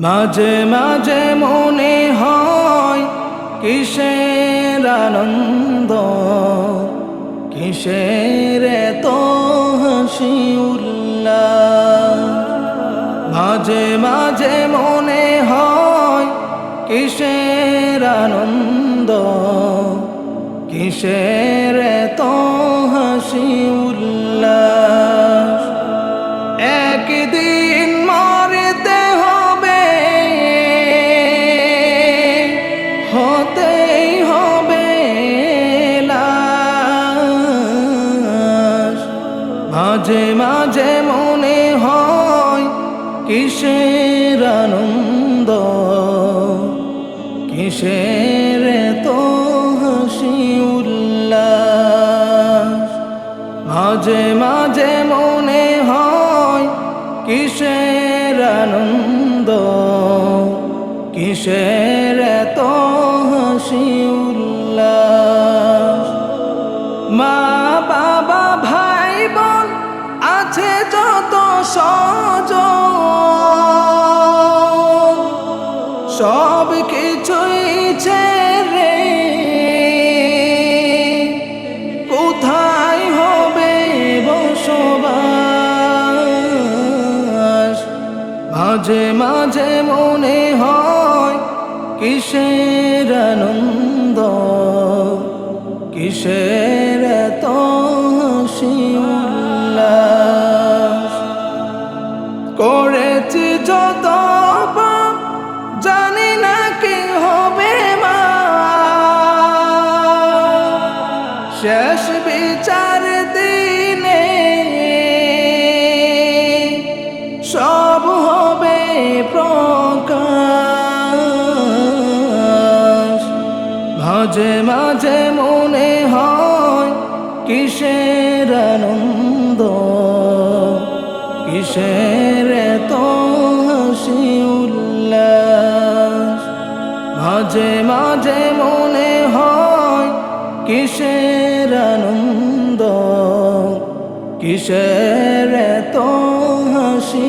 মাঝে মাঝে মনে হয় কিসের আনন্দ, কিসের এত হাসি উল্লাস। মাঝে মাঝে মনে হয় কিসের আনন্দ, কিসের এত হাসি উল্লাস। একদিন মরতে হবে, হতেই হবে লাশ। মাঝে মাঝে মনে হয় কিসের আনন্দ, কিসের এত হাসি উল্লাস। মাঝে মাঝে মনে হয় কিসের আনন্দ, কিসের এত হাসি উল্লাস। মা বাবা ভাই বোন আছে যত স্বজন, সব কিছুই ছেড়ে কোথায় হবে বসবাস। মাঝে মাঝে মনে হয় কিসের আনন্দ, কিসের এত হাসি উল্লাস। করেছি যত পাপ জানি না কি হবে মা, শেষ বিচার দিনে সব হবে প্রকাশ। মাঝে মাঝে মনে হয় কিসের আনন্দ, কিসের এত হাসি উল্লাস। মাঝে মাঝে মনে হয় কিসের আনন্দ, কিসের এত হাসি